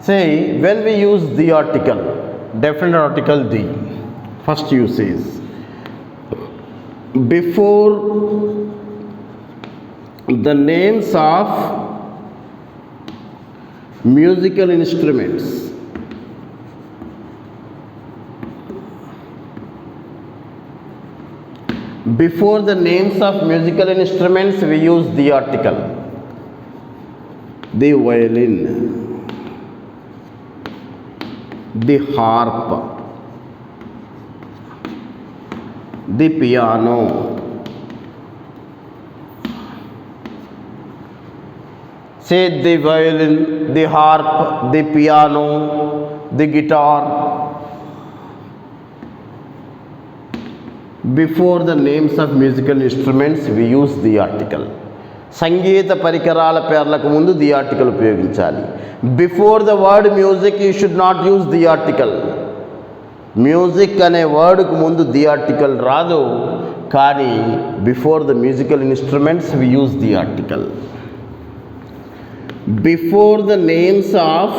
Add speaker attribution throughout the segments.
Speaker 1: Say, when we use the article, definite article the, first use is before the names of musical instruments. Before the names of musical instruments, we use the article. The violin, the harp, the piano. Say the violin, the harp, the piano, the guitar. Before the names of musical instruments, we use the article. సంగీత పరికరాల పేర్లకు ముందు the article ఉపయోగించాలి. Before the word music you should not use the article. Music అనే వర్డ్కు ముందు the article రాదు, కానీ before the musical instruments we use the article. Before the names of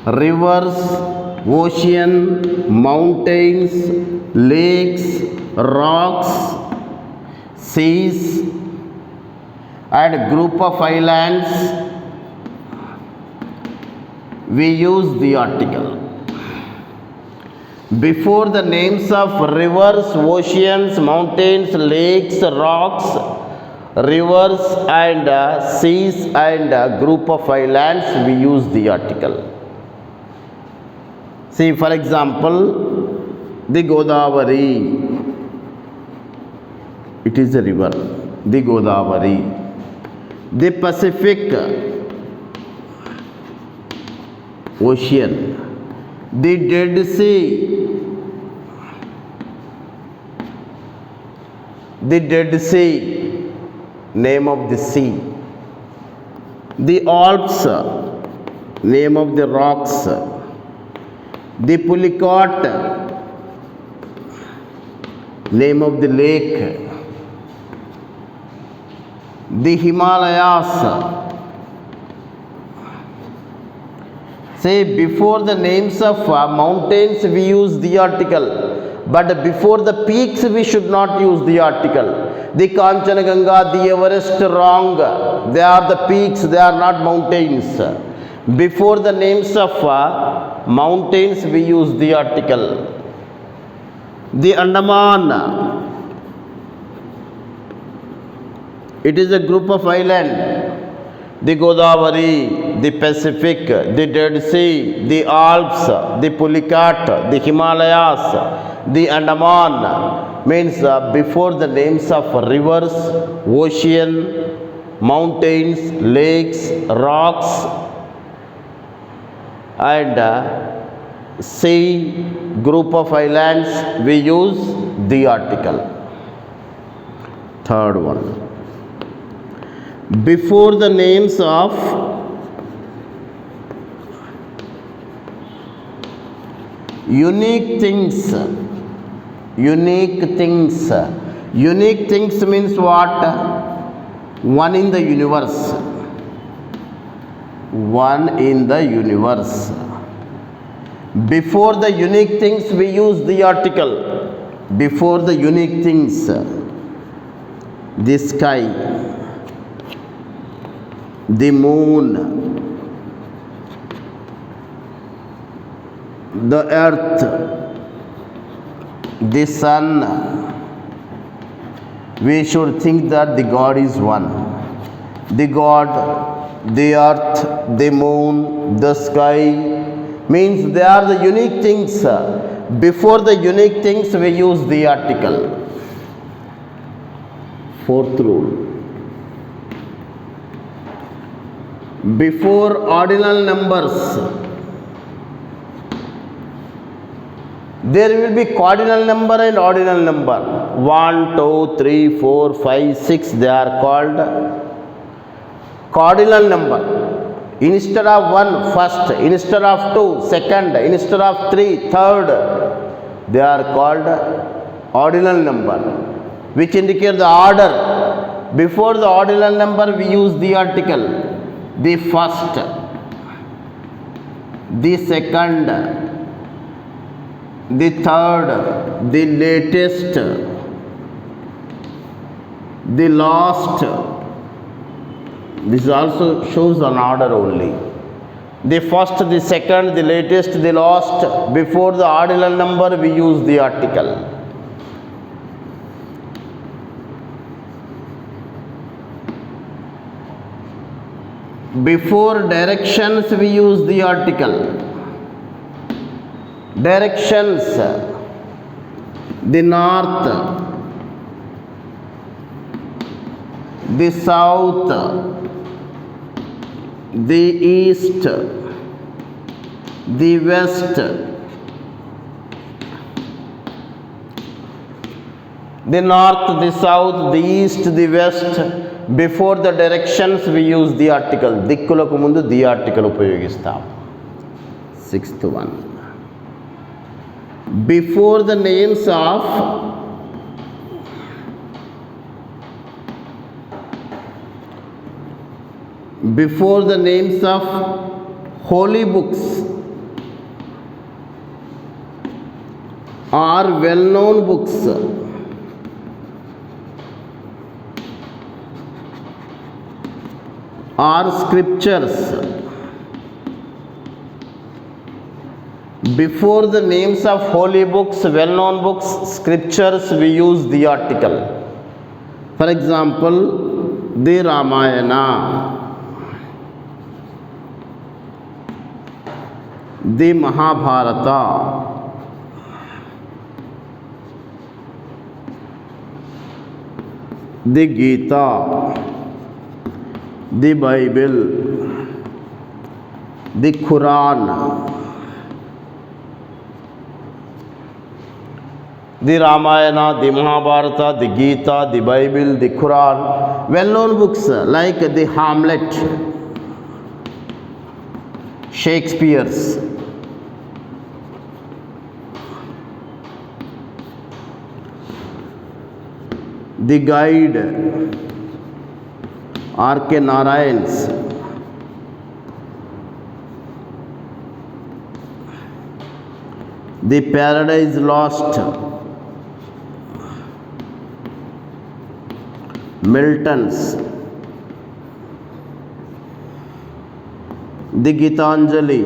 Speaker 1: rivers, ocean, mountains, lakes, rocks, seas and group of islands, we use the article. Before the names of rivers, oceans, mountains, lakes, rocks, rivers and seas and group of islands, we use the article. See, for example, the Godavari, it is a river, the Godavari. The Pacific Ocean, the Dead Sea, the Dead Sea, name of the sea. The Alps, name of the rocks. The Pulicat, name of the lake. The Himalayas. Say, before the names of mountains we use the article, but before the peaks we should not use the article. The Kanchanjunga, the Everest, wrong. They are the peaks, they are not mountains. Before the names of mountains we use the article. The Andaman, it is a group of islands. The Godavari, the Pacific, the Dead Sea, the Alps, the Pulicat, the Himalayas, the Andaman means before the names of rivers, ocean, mountains, lakes, rocks and sea, group of islands, we use the article. Third one, before the names of unique things. Unique things. Unique things means what? One in the universe. One in the universe. Before the unique things we use the article. Before the unique things, the sky, the moon, the earth, the sun, we should think that the God is one. The God, the earth, the moon, the sky means they are the unique things. Before the unique things we use the article. Fourth rule, before ordinal numbers there will be cardinal number and ordinal number. 1, 2, 3, 4, 5, 6, they are called cardinal number. Instead of 1, first, instead of 2, second, instead of 3, third, they are called ordinal number, which indicate the order Before the ordinal number we use the article. The first, the second, the third, the latest, the last. This also shows an order only. The first, the second, the latest, the last. Before the ordinal number we use the article. Before directions we use the article. Directions, the north, the south, the east, the west, the north, the south, the east, the west. Before the directions we use the article. దిక్కులకు ముందు the article ఉపయోగిస్తాం. Sixth one. Before the names of holy books or well-known books, or scriptures. Before the names of holy books, well-known books, scriptures, we use the article. For example, the Ramayana, the Mahabharata, the Gita, the Bible, the Quran, the Ramayana, the Mahabharata, the Gita, the Bible, the Quran. Well-known books like the Hamlet, Shakespeare's, the Guide, R.K. Narayan's, the Paradise Lost, Milton's, the Gitanjali,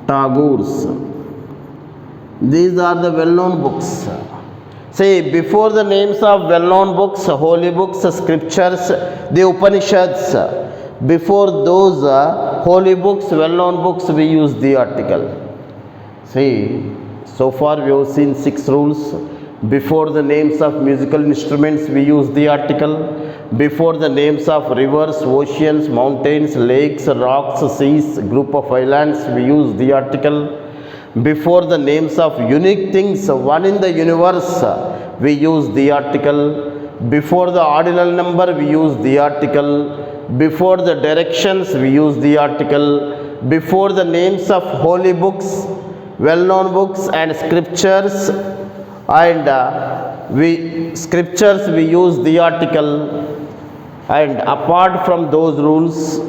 Speaker 1: Tagore's. These are the well-known books. See, before the names of well-known books, holy books, scriptures, the Upanishads, before those holy books, well-known books, we use the article. See, so far we have seen 6 rules. Before the names of musical instruments, we use the article. Before the names of rivers, oceans, mountains, lakes, rocks, seas, group of islands, we use the article. Before the names of unique things, one in the universe, we use the article. Before the ordinal number, we use the article. Before the directions, we use the article. Before the names of holy books, well-known books and scriptures, we use the article. And apart from those rules,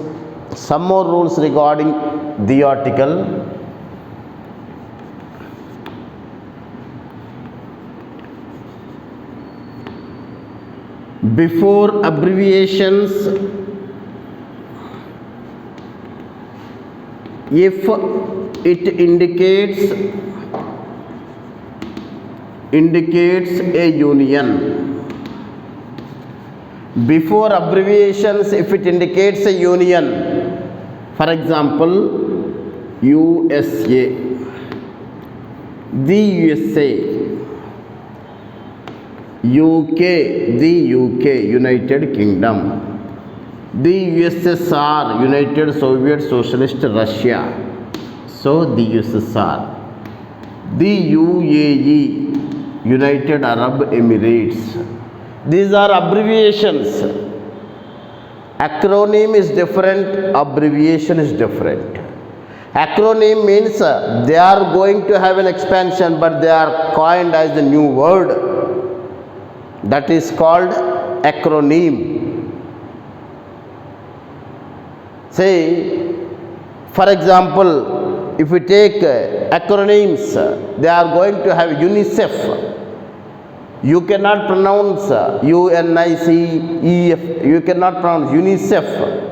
Speaker 1: some more rules regarding the article. Before abbreviations, if it indicates a union. Before abbreviations, if it indicates a union, for example, USA, the USA, UK, the UK, United Kingdom, the USSR, United Soviet Socialist Russia, so the USSR, the UAE, United Arab Emirates. These are abbreviations. Acronym is different, abbreviation is different. Acronym means they are going to have an expansion, but they are coined as the new word. That is called acronym. Say, for example, if we take acronyms, they are going to have UNICEF. You cannot pronounce UNICEF. You cannot pronounce UNICEF.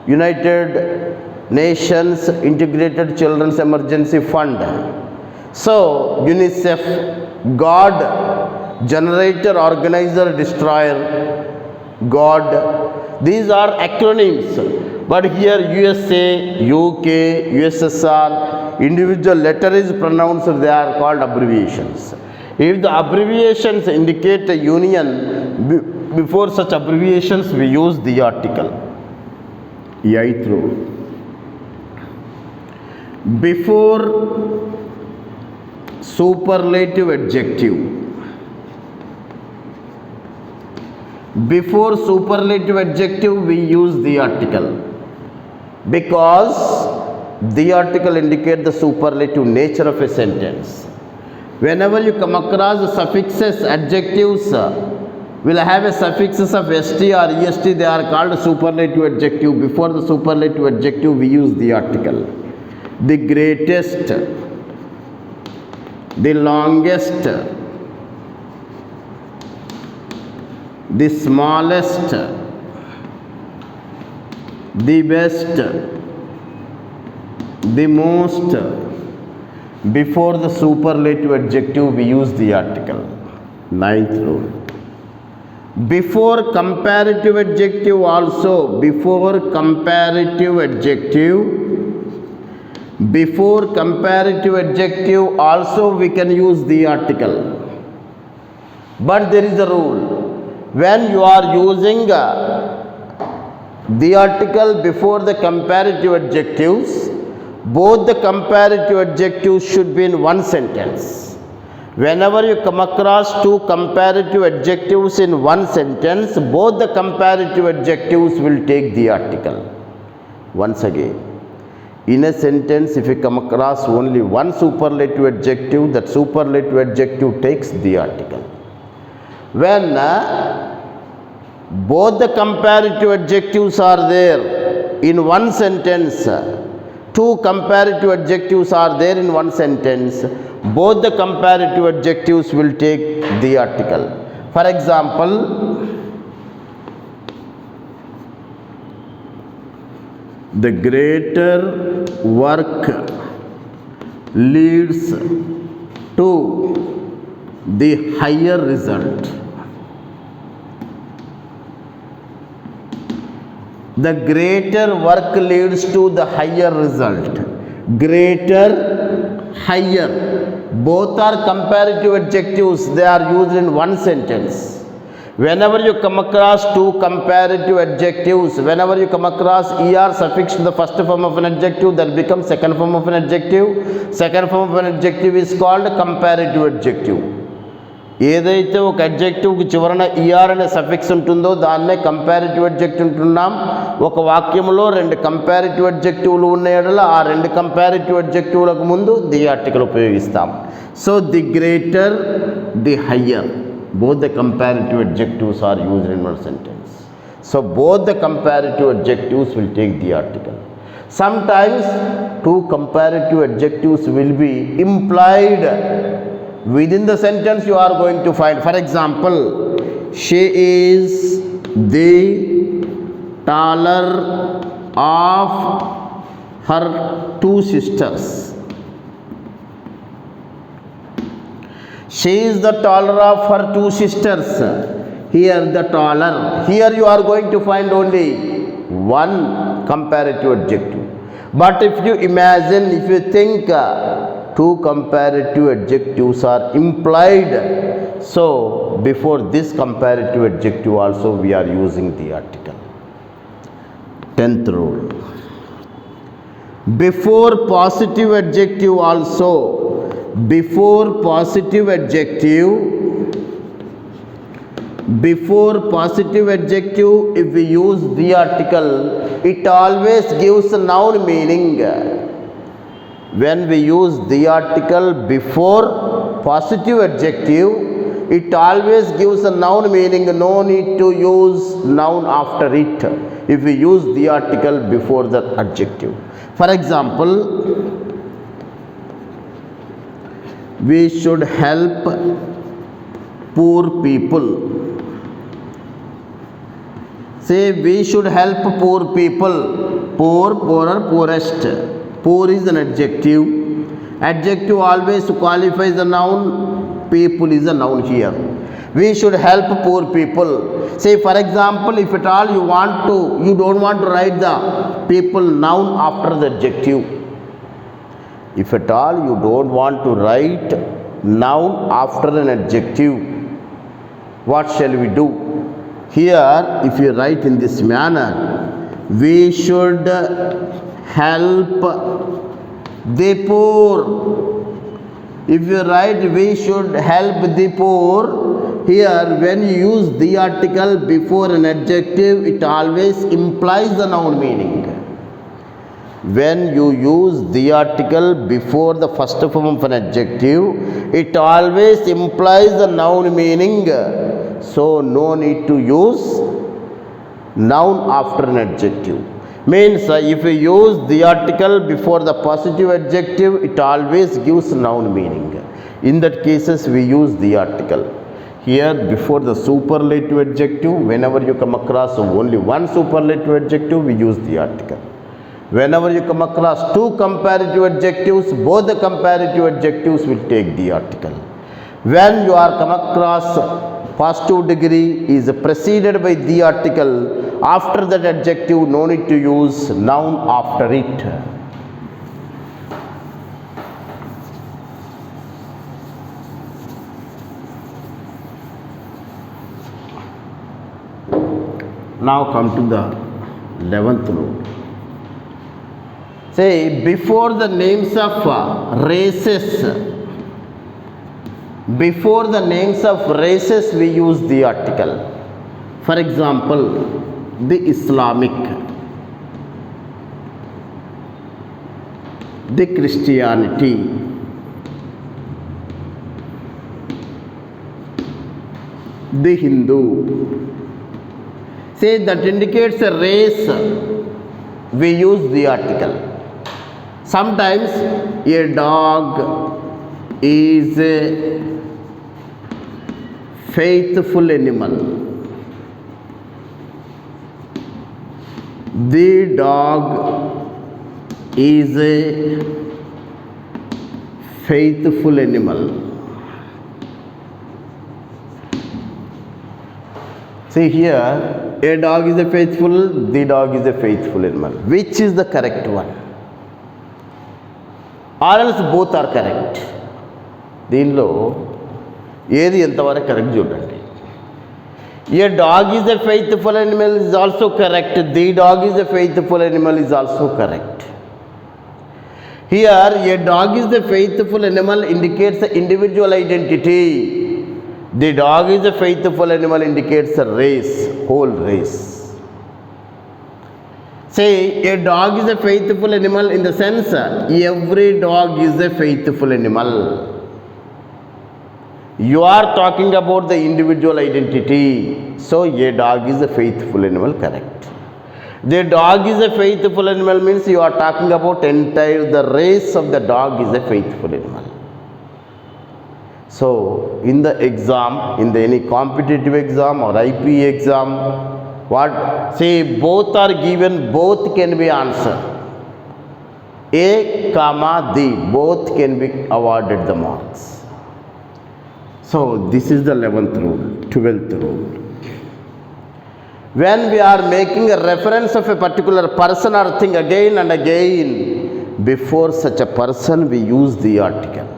Speaker 1: United Nations Integrated Children's Emergency Fund. So, UNICEF, God, generator, organizer, destroyer, God. These are acronyms. But here USA, UK, USSR, individual letter is pronounced, they are called abbreviations. If the abbreviations indicate a union, before such abbreviations we use the article. Eighth rule. Before superlative adjective. Before superlative adjective we use the article, because the article indicates the superlative nature of a sentence. Whenever you come across suffixes, adjectives will have a suffixes of st or est, they are called superlative adjective. Before the superlative adjective we use the article. The greatest, the longest, the smallest, the best, the most. Before the superlative adjective we use the article. Ninth rule. Before comparative adjective also, before comparative adjective also we can use the article. But there is a rule. When you are using the article before the comparative adjectives, both the comparative adjectives should be in one sentence. Whenever you come across two comparative adjectives in one sentence, both the comparative adjectives will take the article. Once again, in a sentence, if you come across only one superlative adjective, that superlative adjective takes the article. When both the comparative adjectives are there in one sentence, two comparative adjectives are there in one sentence, both the comparative adjectives will take the article. For example, the greater work leads to the higher result. The greater work leads to the higher result. Greater, higher, both are comparative adjectives, they are used in one sentence. Whenever you come across two comparative adjectives, whenever you come across er suffix to the first form of an adjective, that becomes second form of an adjective. Second form of an adjective is called comparative adjective. ఏదైతే ఒక అడ్జెక్టివ్కి చివరన ER అనే suffix ఉంటుందో దాన్నే comparative adjective ఉంటున్నాం. ఒక వాక్యంలో రెండు కంపారిటివ్ అడ్జెక్టివ్లు ఉన్న యెడల ఆ రెండు కంపారిటివ్ అడ్జెక్టివ్లకు ముందు ది ఆర్టికల్ ఉపయోగిస్తాం. So the greater, the higher, both the comparative adjectives are used in one sentence. So both the comparative adjectives will take the article. Sometimes two comparative adjectives will be implied within the sentence you are going to find. For example, she is the taller of her two sisters. She is the taller of her two sisters. Here the taller. Here you are going to find only one comparative adjective. But if you imagine, if you think two comparative adjectives are implied, so before this comparative adjective also we are using the article. 10th rule. Before positive adjective also, before positive adjective, if we use the article, it always gives a noun meaning. When we use the article before positive adjective, it always gives a noun meaning, no need to use noun after it if we use the article before the adjective. For example, we should help poor people. Say, we should help poor people. Poor, poorer, poorest. Poor is an adjective. Adjective always qualifies the noun. People is a noun here. We should help poor people. Say, for example, if at all you don't want to write the people noun after the adjective. If at all you don't want to write noun after an adjective, what shall we do? Here, if you write in this manner, we should help the poor. If you write we should help the poor, here when you use the article before an adjective, it always implies the noun meaning. When you use the article before the first form of an adjective, it always implies the noun meaning. So no need to use noun after an adjective. Means if you use the article before the positive adjective, it always gives noun meaning. In that cases we use the article. Here before the superlative adjective, whenever you come across only one superlative adjective, we use the article. Whenever you come across two comparative adjectives, both the comparative adjectives will take the article. When you are come across positive degree is preceded by the article, after that adjective no need to use noun after it. Now come to the 11th rule. Say, before the names of races, before the names of races we use the article. For example, the Islamic, the Christianity, the Hindu. Say, that indicates a race, we use the article. Sometimes a dog is a faithful animal. The dog is a faithful animal. See here, a dog is a faithful, the dog is a faithful animal. Which is the correct one? Or else both are correct. దీనిలో ఏది ఎంతవరకు correct చూడండి. A dog is a faithful animal is also correct. The dog is a faithful animal is also correct. Here a dog is a faithful animal indicates the individual identity. The dog is a faithful animal indicates a race, whole race. Say, a dog is a faithful animal in the sense every dog is a faithful animal. You are talking about the individual identity. So, a dog is a faithful animal, correct. The dog is a faithful animal means you are talking about the race of the dog is a faithful animal. So, in the exam, any competitive exam or IP exam, what? Say, both are given, both can be answered. A, comma, the, both can be awarded the marks. So, this is the 11th rule, 12th rule. When we are making a reference of a particular person or thing again and again, before such a person we use the article.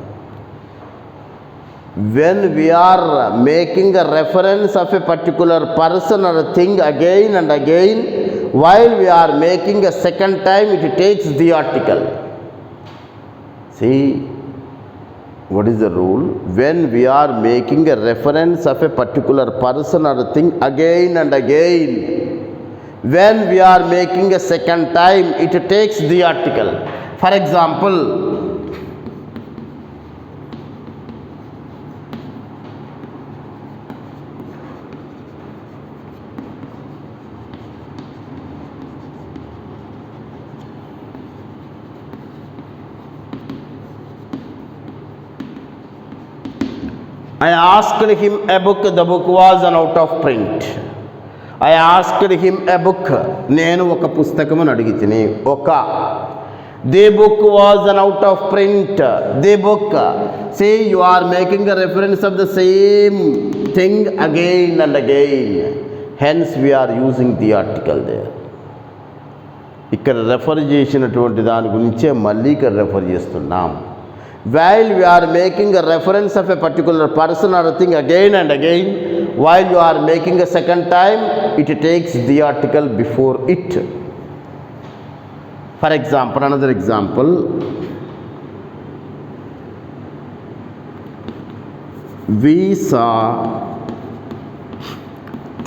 Speaker 1: When we are making a reference of a particular person or a thing again and again, while we are making a second time, it takes the article. See, what is the rule? When we are making a reference of a particular person or a thing again and again, when we are making a second time, it takes the article. For example, I asked him a book, the book was out of print. I asked him a book, నేను ఒక పుస్తకమును అడిగితిని. ఒక the book was out of print. The book. See, you are making a reference of the same thing again and again. Hence, we are using the article there. ఇక్కడ refer చేసినటువంటి దాని గురించే మళ్ళీ ఇక్కడ refer చేస్తున్నాం. While we are making a reference of a particular person or a thing again and again, while you are making a second time, it takes the article before it. For example, another example, we saw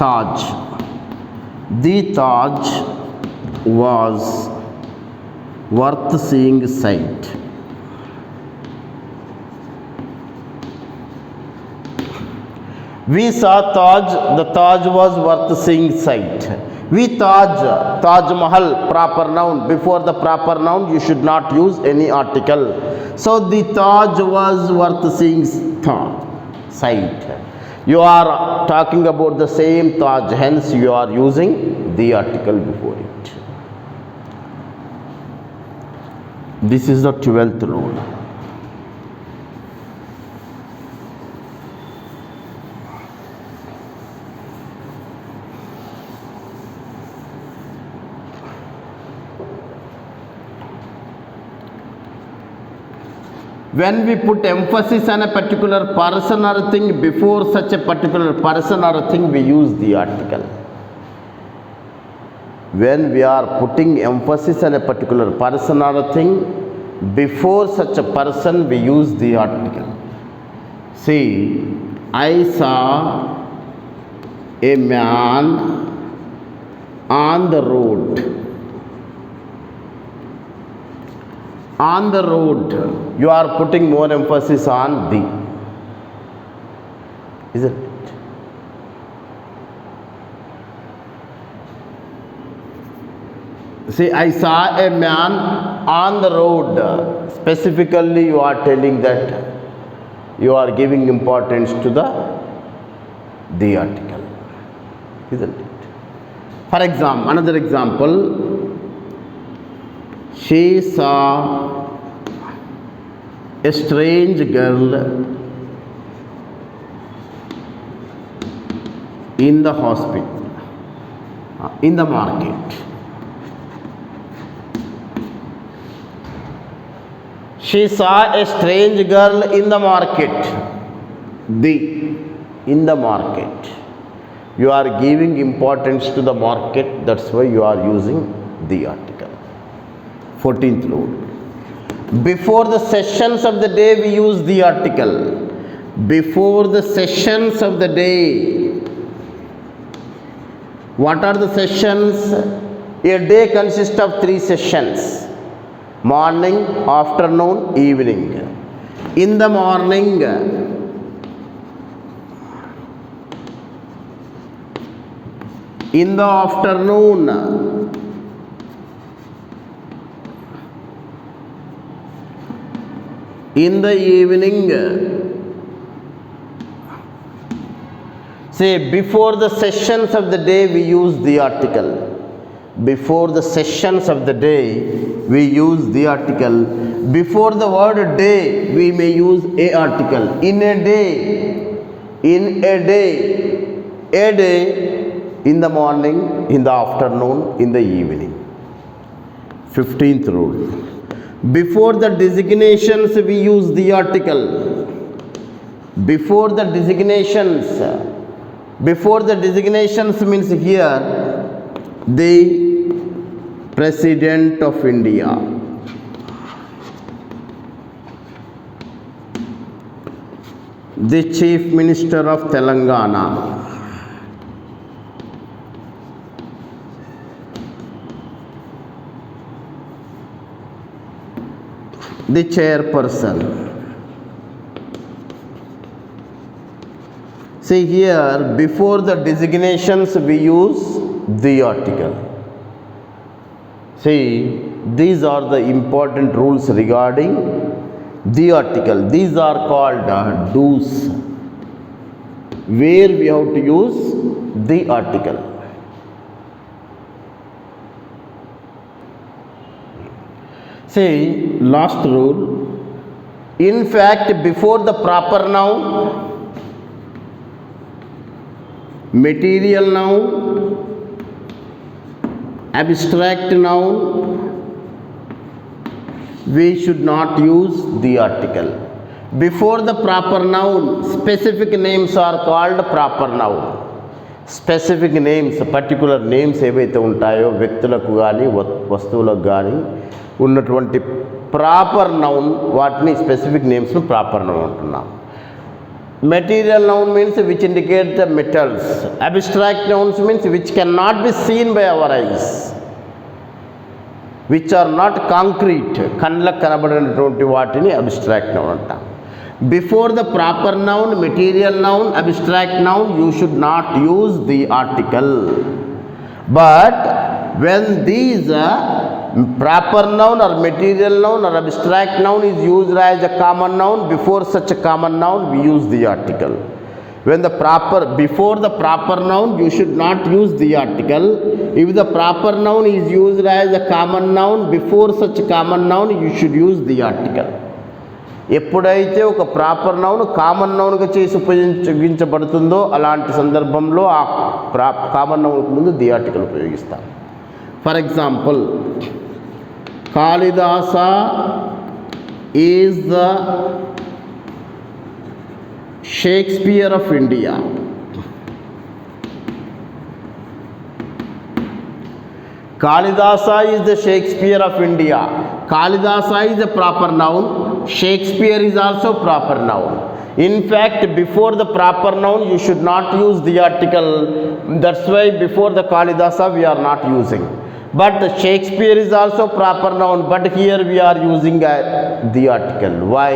Speaker 1: Taj. The Taj was worth seeing sight. We saw Taj, the Taj was worth seeing sight. We Taj, Taj Mahal, proper noun. Before the proper noun, you should not use any article. So the Taj was worth seeing sight. You are talking about the same Taj, hence you are using the article before it. This is the 12th rule. When we put emphasis on a particular person or thing before such a particular person or thing, we use the article. When we are putting emphasis on a particular person or thing before such a person, we use the article. See, I saw a man on the road. On the road, you are putting more emphasis on the, isn't it? See, I saw a man on the road. Specifically, you are telling that you are giving importance to the article, isn't it? For example, another example, she saw a strange girl in the hospital, in the market. She saw a strange girl in the market. In the market. You are giving importance to the market, that's why you are using the article. 14th rule. Before the sessions of the day, we use the article. Before the sessions of the day. What are the sessions? A day consists of 3 sessions. Morning, afternoon, evening. In the morning, in the afternoon, in the evening. Say, before the sessions of the day, we use the article. Before the sessions of the day, we use the article. Before the word day, we may use a article. In a day, in a day, in the morning, in the afternoon, in the evening. 15th rule. Before the designations, we use the article. Before the designations. Before the designations means here, the President of India. The Chief Minister of Telangana. The chairperson. See here, before the designations we use the article. See, these are the important rules regarding the article. These are called do's where we have to use the article. Say last rule, in fact before the proper noun, material noun, abstract noun, we should not use the article. Before the proper noun, specific names are called proper noun. Specific names, particular names ఏవైతే ఉంటాయో వ్యక్తులకు కానీ వస్తువులకు కానీ ఉన్నటువంటి proper noun, వాటిని specific నేమ్స్ను proper noun అంటున్నాం. Material noun means which indicate the metals. Abstract nouns means which can not be seen by our eyes, which are not concrete, కళ్ళకు కనబడినటువంటి వాటిని అబ్స్ట్రాక్ట్ నౌన్ అంటాం. Before the proper noun, material noun, abstract noun, you should not use the article. But when these proper noun or material noun or abstract noun is used as a common noun, before such a common noun we use the article. When the before the proper noun you should not use the article. If the proper noun is used as a common noun, before such a common noun you should use the article. ఎప్పుడైతే ఒక proper noun common నౌన్గా చేసి ఉపయోగించబడుతుందో అలాంటి సందర్భంలో ఆ common నౌన్కు ముందు the article ఉపయోగిస్తాం. For example, Kalidasa is the Shakespeare of India. Kalidasa is the Shakespeare of India. Kalidasa is a proper noun. Shakespeare is also proper noun. In fact, before the proper noun, you should not use the article. That's why before the Kalidasa, we are not using. But Shakespeare is also proper noun. But here we are using the article. Why?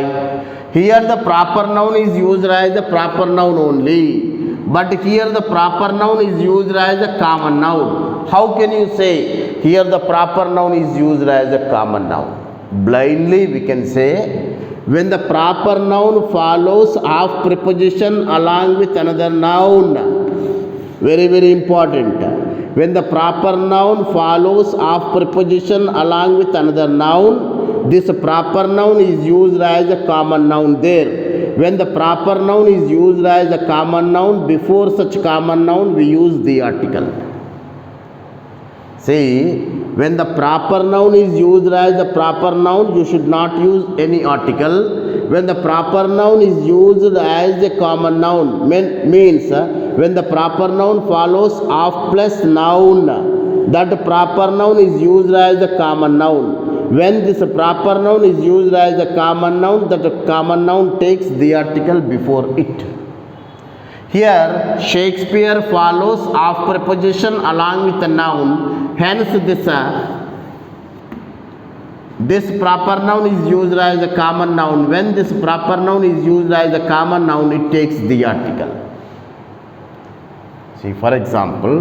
Speaker 1: Here the proper noun is used as a proper noun only. But here the proper noun is used as a common noun. How can you say here the proper noun is used as a common noun? Blindly we can say, when the proper noun follows of preposition along with another noun. Very, very important. When the proper noun follows of preposition along with another noun, this proper noun is used as a common noun there. When the proper noun is used as a common noun, before such common noun we use the article. See, when the proper noun is used as a proper noun, you should not use any article. When the proper noun is used as a common noun, means when the proper noun follows of plus noun, that proper noun is used as a common noun. When this proper noun is used as a common noun, that common noun takes the article before it. Here Shakespeare follows of preposition along with a noun, hence this proper noun is used as a common noun. When this proper noun is used as a common noun, it takes the article. See, for example,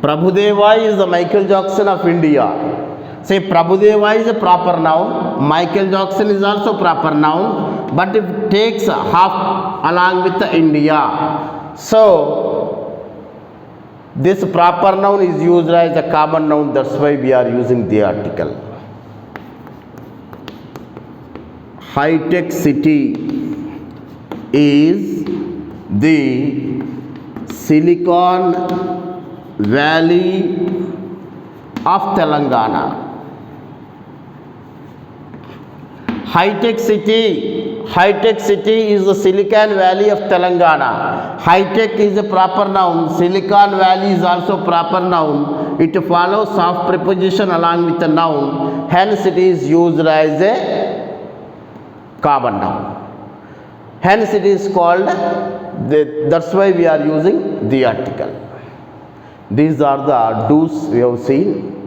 Speaker 1: Prabhudeva is the Michael Jackson of India. Say Prabhudeva is a proper noun. Michael Jackson is also proper noun, but it takes half along with the India. So this proper noun is used as a common noun. That's why we are using the article. High-tech city is the Silicon Valley of Telangana. High-tech city is the Silicon Valley of Telangana. High-tech is a proper noun. Silicon Valley is also proper noun. It follows of preposition along with a noun. Hence it is used as a common noun. Hence it is called, that's why we are using the article. These are the do's we have seen.